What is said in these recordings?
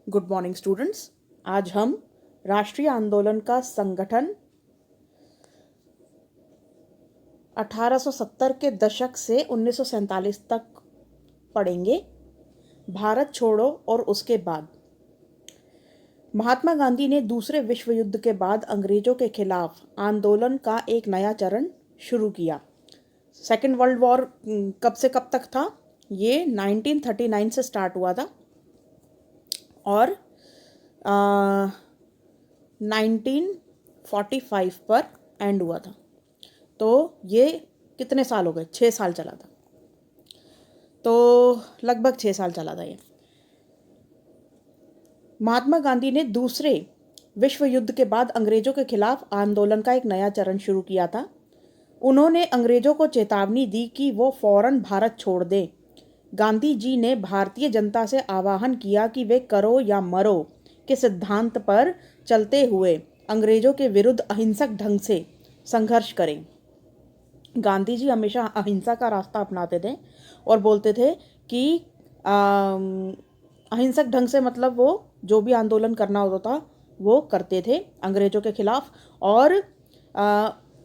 Good morning students. आज हम राष्ट्रीय आंदोलन का संगठन 1870 के दशक से 1947 तक पढ़ेंगे। भारत छोड़ो और उसके बाद। महात्मा गांधी ने दूसरे विश्व युद्ध के बाद अंग्रेजों के खिलाफ आंदोलन का एक नया चरण शुरू किया। सेकेंड वर्ल्ड वॉर कब से कब तक था? ये 1939 से स्टार्ट हुआ था और 1945 पर एंड हुआ था। तो ये कितने साल हो गए? 6 साल चला था। तो लगभग 6 साल चला था ये। महात्मा गांधी ने दूसरे विश्व युद्ध के बाद अंग्रेजों के खिलाफ आंदोलन का एक नया चरण शुरू किया था। उन्होंने अंग्रेजों को चेतावनी दी कि वो फौरन भारत छोड़ दें। गांधी जी ने भारतीय जनता से आह्वान किया कि वे करो या मरो के सिद्धांत पर चलते हुए अंग्रेजों के विरुद्ध अहिंसक ढंग से संघर्ष करें। गांधी जी हमेशा अहिंसा का रास्ता अपनाते थे और बोलते थे कि अहिंसक ढंग से मतलब वो जो भी आंदोलन करना होता था वो करते थे अंग्रेजों के खिलाफ। और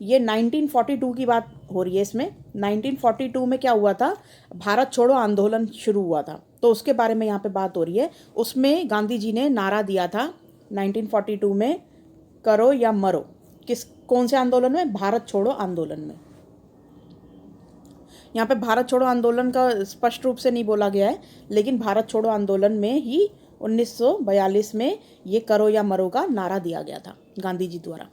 ये 1942 की बात हो रही है। इसमें 1942 में क्या हुआ था? भारत छोड़ो आंदोलन शुरू हुआ था, तो उसके बारे में यहाँ पे बात हो रही है। उसमें गांधी जी ने नारा दिया था 1942 में, करो या मरो। कौन से आंदोलन में? भारत छोड़ो आंदोलन में। यहाँ पे भारत छोड़ो आंदोलन का स्पष्ट रूप से नहीं बोला गया है, लेकिन भारत छोड़ो आंदोलन में ही 1942 में ये करो या मरो का नारा दिया गया था गांधी जी द्वारा।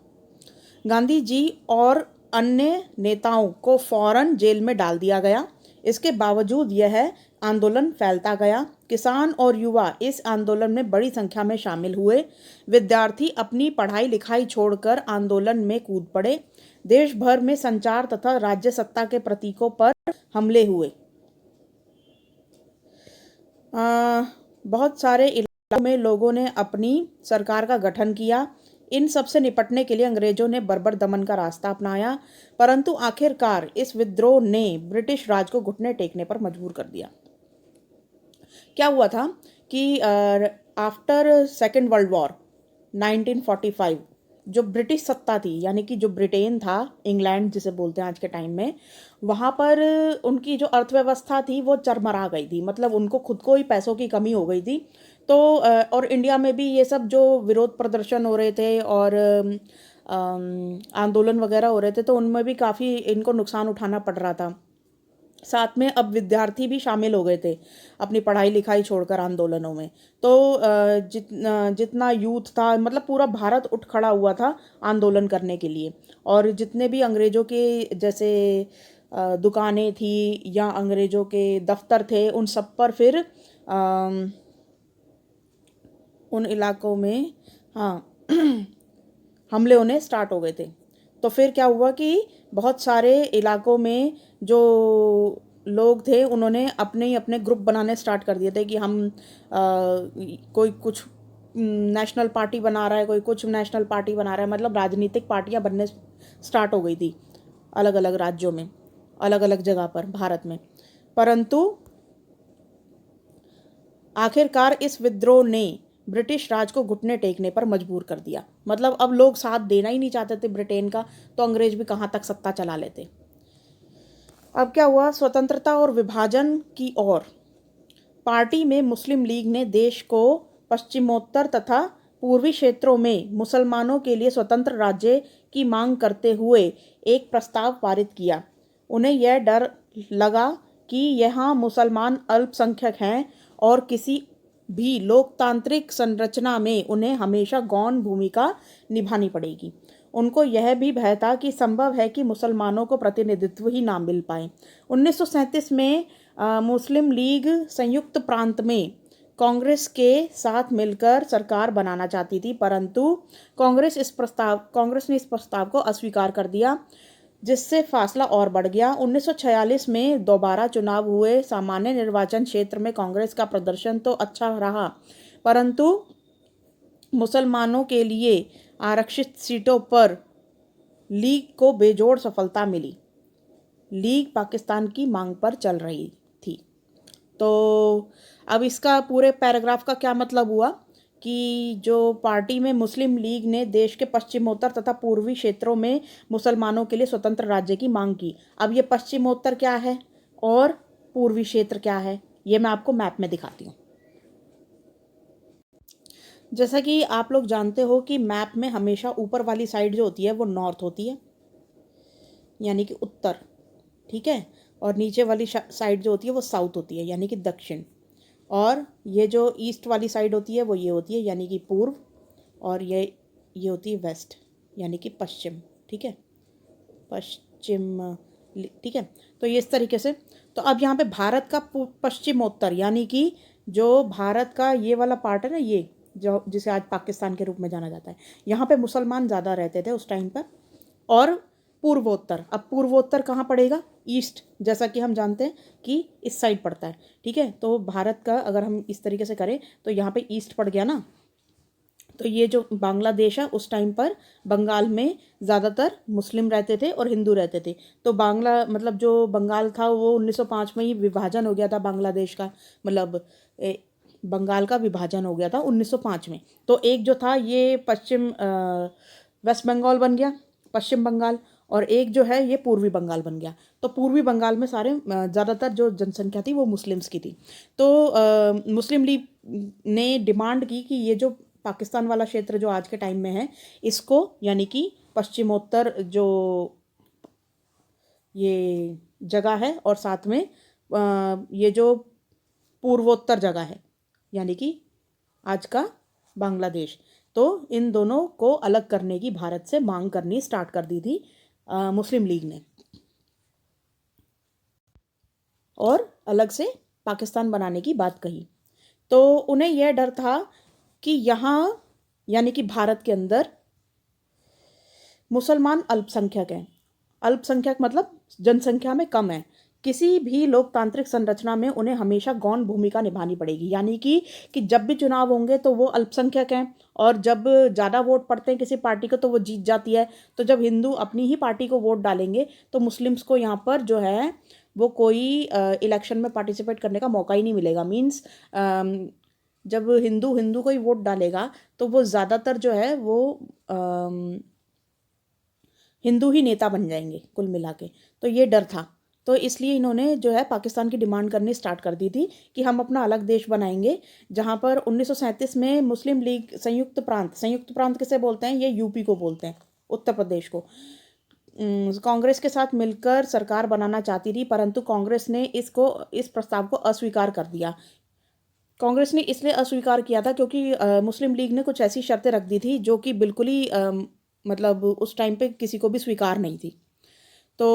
गांधी जी और अन्य नेताओं को फौरन जेल में डाल दिया गया। इसके बावजूद यह आंदोलन फैलता गया। किसान और युवा इस आंदोलन में बड़ी संख्या में शामिल हुए। विद्यार्थी अपनी पढ़ाई लिखाई छोड़कर आंदोलन में कूद पड़े। देश भर में संचार तथा राज्य सत्ता के प्रतीकों पर हमले हुए। बहुत सारे इलाकों में लोगों ने अपनी सरकार का गठन किया। इन सब से निपटने के लिए अंग्रेजों ने बर्बर दमन का रास्ता अपनाया, परंतु आखिरकार इस विद्रोह ने ब्रिटिश राज को घुटने टेकने पर मजबूर कर दिया। क्या हुआ था कि आफ्टर सेकेंड वर्ल्ड वॉर 1945 जो ब्रिटिश सत्ता थी, यानी कि जो ब्रिटेन था, इंग्लैंड जिसे बोलते हैं आज के टाइम में, वहाँ पर उनकी जो अर्थव्यवस्था थी वो चरमरा गई थी। मतलब उनको खुद को ही पैसों की कमी हो गई थी। तो और इंडिया में भी ये सब जो विरोध प्रदर्शन हो रहे थे और आंदोलन वगैरह हो रहे थे, तो उनमें भी काफ़ी इनको नुकसान उठाना पड़ रहा था। साथ में अब विद्यार्थी भी शामिल हो गए थे अपनी पढ़ाई लिखाई छोड़कर आंदोलनों में। तो जितना यूथ था, मतलब पूरा भारत उठ खड़ा हुआ था आंदोलन करने के लिए। और जितने भी अंग्रेज़ों के जैसे दुकानें थी या अंग्रेज़ों के दफ्तर थे, उन सब पर फिर उन इलाकों में हमले होने स्टार्ट हो गए थे। तो फिर क्या हुआ कि बहुत सारे इलाकों में जो लोग थे उन्होंने अपने ही अपने ग्रुप बनाने स्टार्ट कर दिए थे कि हम कोई कुछ नेशनल पार्टी बना रहा है, कोई कुछ नेशनल पार्टी बना रहा है। मतलब राजनीतिक पार्टियां बनने स्टार्ट हो गई थी अलग अलग राज्यों में, अलग अलग जगह पर भारत में। परंतु आखिरकार इस विद्रोह ने ब्रिटिश राज को घुटने टेकने पर मजबूर कर दिया। मतलब अब लोग साथ देना ही नहीं चाहते थे ब्रिटेन का, तो अंग्रेज भी कहाँ तक सत्ता चला लेते। अब क्या हुआ? स्वतंत्रता और विभाजन की ओर पार्टी में मुस्लिम लीग ने देश को पश्चिमोत्तर तथा पूर्वी क्षेत्रों में मुसलमानों के लिए स्वतंत्र राज्य की मांग करते हुए एक प्रस्ताव पारित किया। उन्हें यह डर लगा कि यहाँ मुसलमान अल्पसंख्यक हैं और किसी भी लोकतांत्रिक संरचना में उन्हें हमेशा गौण भूमिका निभानी पड़ेगी। उनको यह भी भय था कि संभव है कि मुसलमानों को प्रतिनिधित्व ही ना मिल पाए। 1937 में मुस्लिम लीग संयुक्त प्रांत में कांग्रेस के साथ मिलकर सरकार बनाना चाहती थी, परंतु कांग्रेस ने इस प्रस्ताव को अस्वीकार कर दिया, जिससे फासला और बढ़ गया। 1946 में दोबारा चुनाव हुए। सामान्य निर्वाचन क्षेत्र में कांग्रेस का प्रदर्शन तो अच्छा रहा, परंतु मुसलमानों के लिए आरक्षित सीटों पर लीग को बेजोड़ सफलता मिली। लीग पाकिस्तान की मांग पर चल रही थी। तो अब इसका पूरे पैराग्राफ का क्या मतलब हुआ कि जो पार्टी में मुस्लिम लीग ने देश के पश्चिमोत्तर तथा पूर्वी क्षेत्रों में मुसलमानों के लिए स्वतंत्र राज्य की मांग की। अब ये पश्चिमोत्तर क्या है और पूर्वी क्षेत्र क्या है, ये मैं आपको मैप में दिखाती हूँ। जैसा कि आप लोग जानते हो कि मैप में हमेशा ऊपर वाली साइड जो होती है वो नॉर्थ होती है, यानी कि उत्तर, ठीक है, और नीचे वाली साइड जो होती है वो साउथ होती है, यानी कि दक्षिण, और ये जो ईस्ट वाली साइड होती है वो ये होती है, यानी कि पूर्व, और ये होती है वेस्ट, यानी कि पश्चिम, ठीक है, पश्चिम, ठीक है। तो ये इस तरीके से, तो अब यहाँ पे भारत का पश्चिमोत्तर, यानी कि जो भारत का ये वाला पार्ट है ना, ये जो जिसे आज पाकिस्तान के रूप में जाना जाता है, यहाँ पे मुसलमान ज़्यादा रहते थे उस टाइम पर। और पूर्वोत्तर, अब पूर्वोत्तर कहाँ पड़ेगा, ईस्ट, जैसा कि हम जानते हैं कि इस साइड पड़ता है, ठीक है। तो भारत का अगर हम इस तरीके से करें तो यहाँ पे ईस्ट पड़ गया ना, तो ये जो बांग्लादेश है उस टाइम पर बंगाल में ज़्यादातर मुस्लिम रहते थे और हिंदू रहते थे। तो बांग्ला मतलब जो बंगाल था वो 1905 में ही विभाजन हो गया था बांग्लादेश का, मतलब बंगाल का विभाजन हो गया था 1905 में। तो एक जो था ये वेस्ट बंगाल बन गया, पश्चिम बंगाल, और एक जो है ये पूर्वी बंगाल बन गया। तो पूर्वी बंगाल में सारे ज़्यादातर जो जनसंख्या थी वो मुस्लिम्स की थी। तो मुस्लिम लीग ने डिमांड की कि ये जो पाकिस्तान वाला क्षेत्र जो आज के टाइम में है, इसको, यानी कि पश्चिमोत्तर जो ये जगह है और साथ में ये जो पूर्वोत्तर जगह है, यानी कि आज का बांग्लादेश, तो इन दोनों को अलग करने की भारत से मांग करनी स्टार्ट कर दी थी मुस्लिम लीग ने, और अलग से पाकिस्तान बनाने की बात कही। तो उन्हें यह डर था कि यहाँ, यानी कि भारत के अंदर मुसलमान अल्पसंख्यक हैं। अल्पसंख्यक मतलब जनसंख्या में कम है। किसी भी लोकतांत्रिक संरचना में उन्हें हमेशा गौण भूमिका निभानी पड़ेगी, यानी कि जब भी चुनाव होंगे तो वो अल्पसंख्यक हैं, और जब ज़्यादा वोट पड़ते हैं किसी पार्टी को तो वो जीत जाती है। तो जब हिंदू अपनी ही पार्टी को वोट डालेंगे तो मुस्लिम्स को यहाँ पर जो है वो कोई इलेक्शन में पार्टिसिपेट करने का मौका ही नहीं मिलेगा। मीन्स जब हिंदू हिंदू को ही वोट डालेगा तो वो ज़्यादातर जो है वो हिंदू ही नेता बन जाएंगे कुल मिला के। तो ये डर था, तो इसलिए इन्होंने जो है पाकिस्तान की डिमांड करनी स्टार्ट कर दी थी कि हम अपना अलग देश बनाएंगे, जहाँ पर 1937 में मुस्लिम लीग संयुक्त प्रांत किसे बोलते हैं, ये यूपी को बोलते हैं, उत्तर प्रदेश को, कांग्रेस के साथ मिलकर सरकार बनाना चाहती थी, परंतु कांग्रेस ने इस प्रस्ताव को अस्वीकार कर दिया। कांग्रेस ने इसलिए अस्वीकार किया था क्योंकि मुस्लिम लीग ने कुछ ऐसी शर्तें रख दी थी जो कि बिल्कुल ही मतलब उस टाइम पे किसी को भी स्वीकार नहीं थी। तो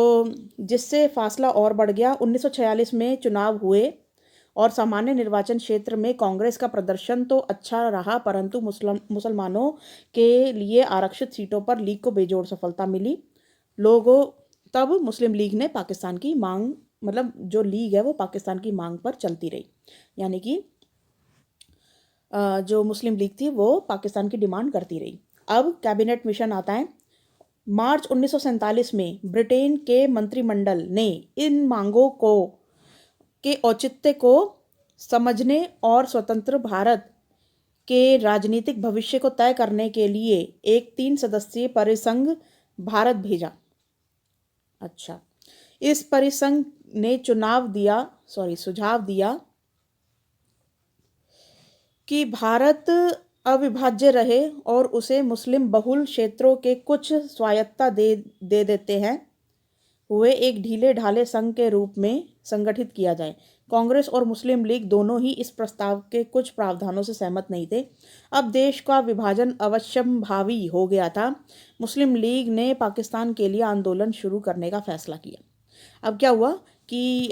जिससे फासला और बढ़ गया। 1946 में चुनाव हुए और सामान्य निर्वाचन क्षेत्र में कांग्रेस का प्रदर्शन तो अच्छा रहा, परंतु मुसलमानों के लिए आरक्षित सीटों पर लीग को बेजोड़ सफलता मिली। लोगों तब मुस्लिम लीग ने पाकिस्तान की मांग, मतलब जो लीग है वो पाकिस्तान की मांग पर चलती रही, यानी कि जो मुस्लिम लीग थी वो पाकिस्तान की डिमांड करती रही। अब कैबिनेट मिशन आता है। मार्च 1947 में ब्रिटेन के मंत्रिमंडल ने इन मांगों के औचित्य को समझने और स्वतंत्र भारत के राजनीतिक भविष्य को तय करने के लिए एक 3 सदस्यीय परिसंघ भारत भेजा। अच्छा, इस परिसंघ ने सुझाव दिया कि भारत अविभाज्य रहे और उसे मुस्लिम बहुल क्षेत्रों के कुछ स्वायत्तता दे देते हैं हुए एक ढीले ढाले संघ के रूप में संगठित किया जाए। कांग्रेस और मुस्लिम लीग दोनों ही इस प्रस्ताव के कुछ प्रावधानों से सहमत नहीं थे। अब देश का विभाजन अवश्यंभावी हो गया था। मुस्लिम लीग ने पाकिस्तान के लिए आंदोलन शुरू करने का फैसला किया। अब क्या हुआ कि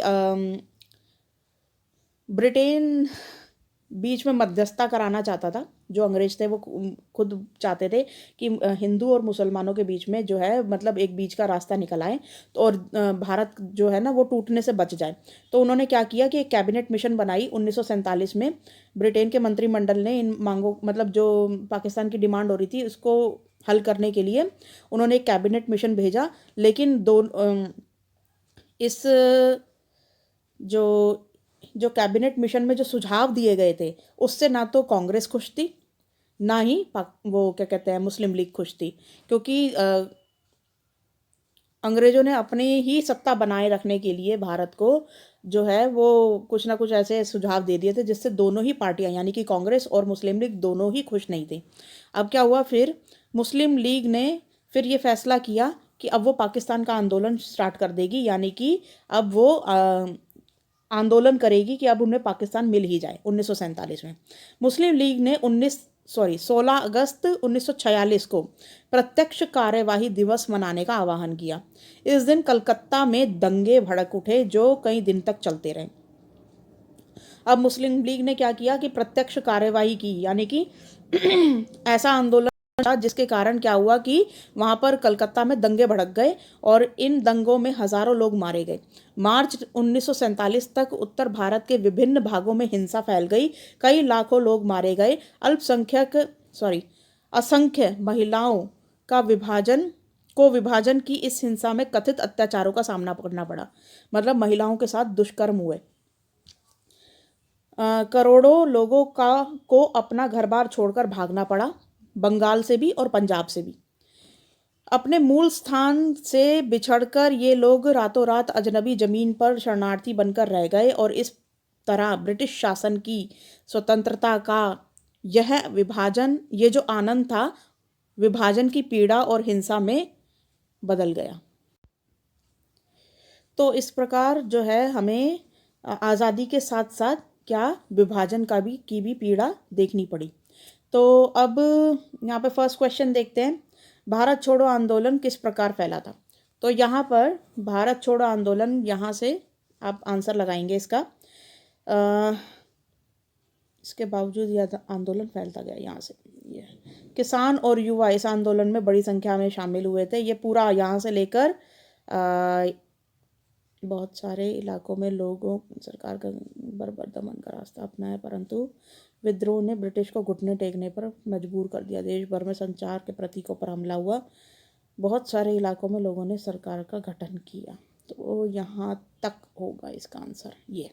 ब्रिटेन बीच में मध्यस्थता कराना चाहता था। जो अंग्रेज थे वो खुद चाहते थे कि हिंदू और मुसलमानों के बीच में जो है मतलब एक बीच का रास्ता निकल आए, तो और भारत जो है ना वो टूटने से बच जाए। तो उन्होंने क्या किया कि एक कैबिनेट मिशन बनाई 1947 में। ब्रिटेन के मंत्रिमंडल ने इन मांगों, मतलब जो पाकिस्तान की डिमांड हो रही थी उसको हल करने के लिए उन्होंने एक कैबिनेट मिशन भेजा। लेकिन इस जो कैबिनेट मिशन में जो सुझाव दिए गए थे उससे ना तो कांग्रेस खुश थी ना ही वो क्या कहते हैं मुस्लिम लीग खुश थी, क्योंकि अंग्रेजों ने अपनी ही सत्ता बनाए रखने के लिए भारत को जो है वो कुछ ना कुछ ऐसे सुझाव दे दिए थे जिससे दोनों ही पार्टियां यानी कि कांग्रेस और मुस्लिम लीग दोनों ही खुश नहीं थी। अब क्या हुआ, फिर मुस्लिम लीग ने फिर ये फैसला किया कि अब वो पाकिस्तान का आंदोलन स्टार्ट कर देगी, यानी कि अब वो आंदोलन करेगी कि अब उन्हें पाकिस्तान मिल ही जाए 1947 में। मुस्लिम लीग ने 16 अगस्त 1946 को प्रत्यक्ष कार्यवाही दिवस मनाने का आह्वान किया। इस दिन कलकत्ता में दंगे भड़क उठे जो कई दिन तक चलते रहे। अब मुस्लिम लीग ने क्या किया कि प्रत्यक्ष कार्यवाही की, यानी कि ऐसा आंदोलन जिसके कारण क्या हुआ कि वहां पर कलकत्ता में दंगे भड़क गए और इन दंगों में हजारों लोग मारे गए। मार्च 1947 तक उत्तर भारत के विभिन्न भागों में हिंसा फैल गई, कई लाखों लोग मारे गए। असंख्य महिलाओं का विभाजन की इस हिंसा में कथित अत्याचारों का सामना करना पड़ा, मतलब महिलाओं के साथ दुष्कर्म हुए। करोड़ों लोगों को अपना घर बार छोड़कर भागना पड़ा, बंगाल से भी और पंजाब से भी। अपने मूल स्थान से बिछड़कर ये लोग रातों रात अजनबी जमीन पर शरणार्थी बनकर रह गए और इस तरह ब्रिटिश शासन की स्वतंत्रता का ये जो आनंद था, विभाजन की पीड़ा और हिंसा में बदल गया। तो इस प्रकार जो है हमें आज़ादी के साथ साथ क्या विभाजन की भी पीड़ा देखनी पड़ी। तो अब यहाँ पे फर्स्ट क्वेश्चन देखते हैं, भारत छोड़ो आंदोलन किस प्रकार फैला था। तो यहाँ पर भारत छोड़ो आंदोलन, यहाँ से आप आंसर लगाएंगे इसका। इसके बावजूद यह आंदोलन फैलता गया यहाँ से। ये किसान और युवा इस आंदोलन में बड़ी संख्या में शामिल हुए थे। ये पूरा यहाँ से लेकर बहुत सारे इलाकों में लोगों सरकार का बर्बर दमन का रास्ता अपनाया, परंतु विद्रोह ने ब्रिटिश को घुटने टेकने पर मजबूर कर दिया। देश भर में संचार के प्रतीकों पर हमला हुआ, बहुत सारे इलाकों में लोगों ने सरकार का गठन किया। तो यहाँ तक होगा इसका आंसर। ये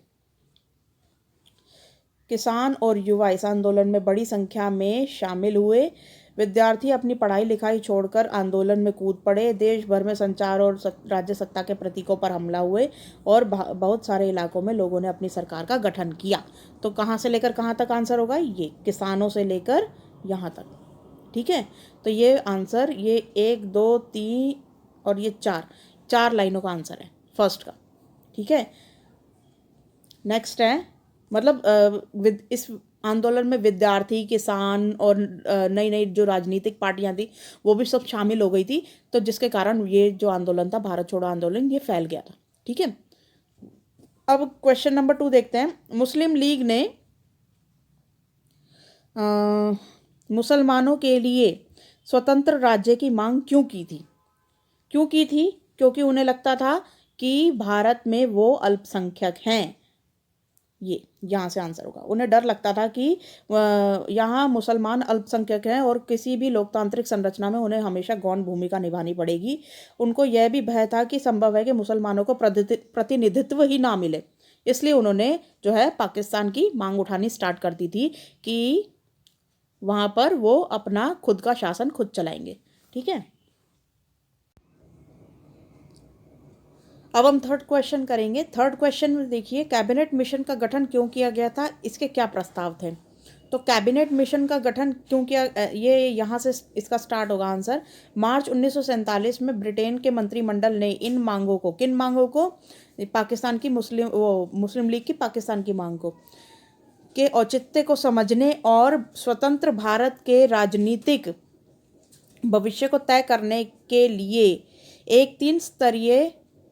किसान और युवा इस आंदोलन में बड़ी संख्या में शामिल हुए। विद्यार्थी अपनी पढ़ाई लिखाई छोड़कर आंदोलन में कूद पड़े। देश भर में संचार और राज्य सत्ता के प्रतीकों पर हमला हुए और बहुत सारे इलाकों में लोगों ने अपनी सरकार का गठन किया। तो कहाँ से लेकर कहाँ तक आंसर होगा, ये किसानों से लेकर यहाँ तक। ठीक है, तो ये आंसर, ये 1 2 3 और ये 4 लाइनों का आंसर है फर्स्ट का। ठीक है, नेक्स्ट है, मतलब इस आंदोलन में विद्यार्थी, किसान और नई नई जो राजनीतिक पार्टियां थी वो भी सब शामिल हो गई थी, तो जिसके कारण ये जो आंदोलन था भारत छोड़ो आंदोलन ये फैल गया था। ठीक है, अब क्वेश्चन नंबर 2 देखते हैं। मुस्लिम लीग ने मुसलमानों के लिए स्वतंत्र राज्य की मांग क्यों की थी? क्योंकि उन्हें लगता था कि भारत में वो अल्पसंख्यक हैं। ये यहाँ से आंसर होगा। उन्हें डर लगता था कि यहाँ मुसलमान अल्पसंख्यक हैं और किसी भी लोकतांत्रिक संरचना में उन्हें हमेशा गौण भूमिका निभानी पड़ेगी। उनको यह भी भय था कि संभव है कि मुसलमानों को प्रतिनिधित्व ही ना मिले, इसलिए उन्होंने जो है पाकिस्तान की मांग उठानी स्टार्ट कर दी थी कि वहाँ पर वो अपना खुद का शासन खुद चलाएंगे। ठीक है, अब हम थर्ड क्वेश्चन करेंगे। थर्ड क्वेश्चन में देखिए, कैबिनेट मिशन का गठन क्यों किया गया था, इसके क्या प्रस्ताव थे। तो कैबिनेट मिशन का गठन क्यों किया, ये यहाँ से इसका स्टार्ट होगा आंसर। मार्च 1947 में ब्रिटेन के मंत्रिमंडल ने इन मांगों को, किन मांगों को, पाकिस्तान की मुस्लिम लीग की पाकिस्तान की मांग को, के औचित्य को समझने और स्वतंत्र भारत के राजनीतिक भविष्य को तय करने के लिए एक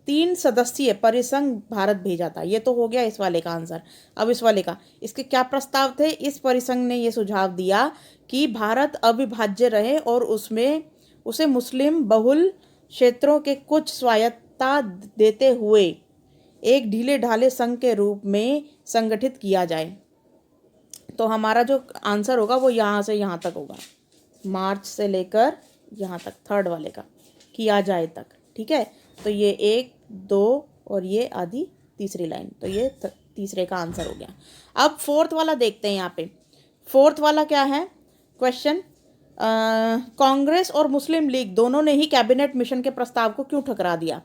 3 सदस्यीय परिसंघ भारत भेजा था। ये तो हो गया इस वाले का आंसर। अब इस वाले का, इसके क्या प्रस्ताव थे। इस परिसंघ ने ये सुझाव दिया कि भारत अविभाज्य रहे और उसे मुस्लिम बहुल क्षेत्रों के कुछ स्वायत्तता देते हुए एक ढीले ढाले संघ के रूप में संगठित किया जाए। तो हमारा जो आंसर होगा वो यहाँ से यहाँ तक होगा, मार्च से लेकर यहाँ तक, थर्ड वाले का किया जाए तक। ठीक है, तो ये 1 2 और ये आधी तीसरी लाइन, तो ये तीसरे का आंसर हो गया। अब फोर्थ वाला देखते हैं। यहाँ पे फोर्थ वाला क्या है, क्वेश्चन, कांग्रेस और मुस्लिम लीग दोनों ने ही कैबिनेट मिशन के प्रस्ताव को क्यों ठुकरा दिया?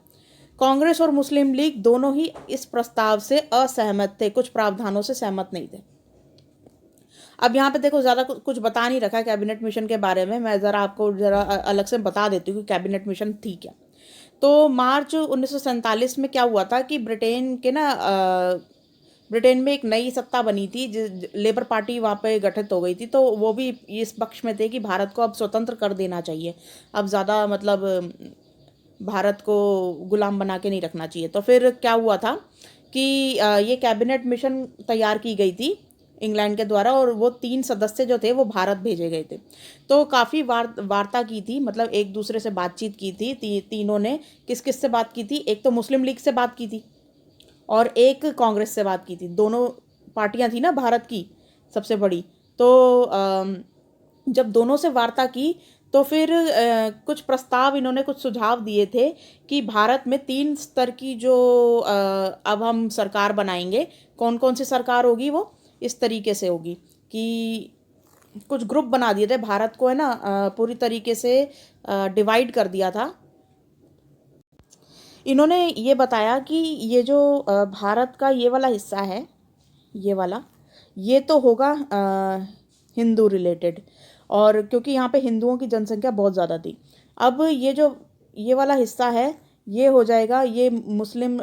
कांग्रेस और मुस्लिम लीग दोनों ही इस प्रस्ताव से असहमत थे, कुछ प्रावधानों से सहमत नहीं थे। अब यहाँ पे देखो, ज़्यादा कुछ बता नहीं रखा है कैबिनेट मिशन के बारे में, मैं ज़रा आपको ज़रा अलग से बता देती हूँ कि कैबिनेट मिशन थी क्या। तो मार्च 1947 में क्या हुआ था कि ब्रिटेन में एक नई सत्ता बनी थी, लेबर पार्टी वहाँ पे गठित हो गई थी, तो वो भी इस पक्ष में थे कि भारत को अब स्वतंत्र कर देना चाहिए, अब ज़्यादा मतलब भारत को गुलाम बना के नहीं रखना चाहिए। तो फिर क्या हुआ था कि ये कैबिनेट मिशन तैयार की गई थी इंग्लैंड के द्वारा, और वो 3 सदस्य जो थे वो भारत भेजे गए थे। तो काफ़ी वार्ता की थी, मतलब एक दूसरे से बातचीत की थी। तीनों ने किस किस से बात की थी? एक तो मुस्लिम लीग से बात की थी और एक कांग्रेस से बात की थी। दोनों पार्टियां थी ना भारत की सबसे बड़ी। तो जब दोनों से वार्ता की तो फिर कुछ प्रस्ताव, इन्होंने कुछ सुझाव दिए थे कि भारत में 3 स्तर की जो अब हम सरकार बनाएंगे। कौन कौन सी सरकार होगी? वो इस तरीके से होगी कि कुछ ग्रुप बना दिए थे भारत को, है ना, पूरी तरीके से डिवाइड कर दिया था। इन्होंने ये बताया कि ये जो भारत का ये वाला हिस्सा है, ये वाला, ये तो होगा हिंदू रिलेटेड, और क्योंकि यहाँ पे हिंदुओं की जनसंख्या बहुत ज़्यादा थी। अब ये जो ये वाला हिस्सा है, ये हो जाएगा ये मुस्लिम,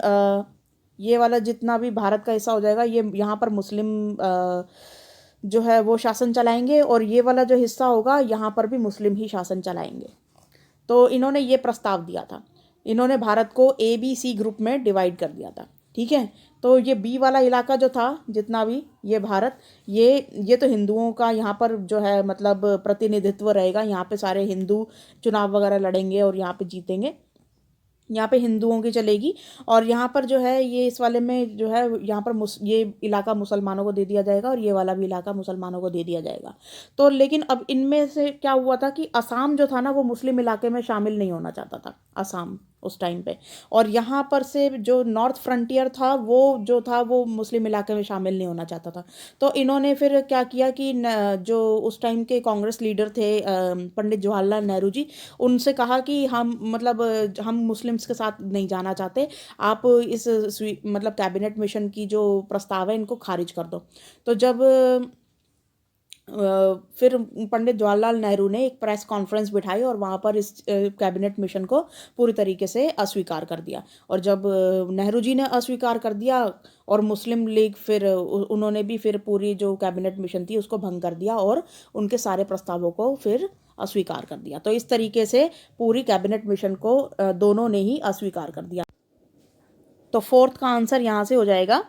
ये वाला जितना भी भारत का हिस्सा हो जाएगा, ये यहाँ पर मुस्लिम जो है वो शासन चलाएंगे, और ये वाला जो हिस्सा होगा यहाँ पर भी मुस्लिम ही शासन चलाएंगे। तो इन्होंने ये प्रस्ताव दिया था। इन्होंने भारत को ABC ग्रुप में डिवाइड कर दिया था। ठीक है, तो ये बी वाला इलाका जो था जितना भी, ये भारत, ये तो हिंदुओं का यहाँ पर जो है मतलब प्रतिनिधित्व रहेगा। यहाँ पे सारे हिंदू चुनाव वगैरह लड़ेंगे और यहाँ पे जीतेंगे। यहाँ पे हिंदुओं की चलेगी, और यहाँ पर जो है ये इस वाले में जो है यहाँ पर ये इलाका मुसलमानों को दे दिया जाएगा, और ये वाला भी इलाका मुसलमानों को दे दिया जाएगा। तो लेकिन अब इनमें से क्या हुआ था कि असम जो था ना, वो मुस्लिम इलाके में शामिल नहीं होना चाहता था, असम उस टाइम पे। और यहाँ पर से जो नॉर्थ फ्रंटियर था, वो जो था वो मुस्लिम इलाके में शामिल नहीं होना चाहता था। तो इन्होंने फिर क्या किया कि जो उस टाइम के कांग्रेस लीडर थे पंडित जवाहरलाल नेहरू जी, उनसे कहा कि हम मतलब हम मुस्लिम्स के साथ नहीं जाना चाहते, आप इस मतलब कैबिनेट मिशन की जो प्रस्ताव है इनको खारिज कर दो। तो जब फिर पंडित जवाहरलाल नेहरू ने एक प्रेस कॉन्फ्रेंस बिठाई और वहाँ पर इस कैबिनेट मिशन को पूरी तरीके से अस्वीकार कर दिया। और जब नेहरू जी ने अस्वीकार कर दिया, और मुस्लिम लीग फिर उन्होंने भी फिर पूरी जो कैबिनेट मिशन थी उसको भंग कर दिया, और उनके सारे प्रस्तावों को फिर अस्वीकार कर दिया। तो इस तरीके से पूरी कैबिनेट मिशन को दोनों ने ही अस्वीकार कर दिया। तो 4th का आंसर यहाँ से हो जाएगा।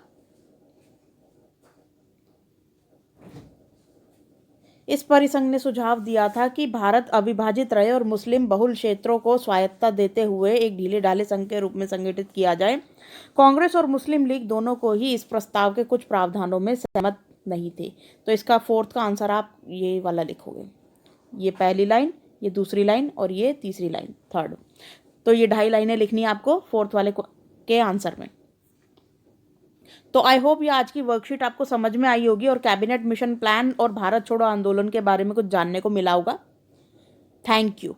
इस परिसंघ ने सुझाव दिया था कि भारत अविभाजित रहे और मुस्लिम बहुल क्षेत्रों को स्वायत्तता देते हुए एक ढीले ढाले संघ के रूप में संगठित किया जाए। कांग्रेस और मुस्लिम लीग दोनों को ही इस प्रस्ताव के कुछ प्रावधानों में सहमत नहीं थे। तो इसका 4th का आंसर आप ये वाला लिखोगे, ये पहली लाइन, ये दूसरी लाइन, और ये तीसरी लाइन, 3rd। तो ये 2.5 लाइनें लिखनी है आपको 4th वाले के आंसर में। तो आई होप ये आज की वर्कशीट आपको समझ में आई होगी, और कैबिनेट मिशन प्लान और भारत छोड़ो आंदोलन के बारे में कुछ जानने को मिला होगा। Thank you.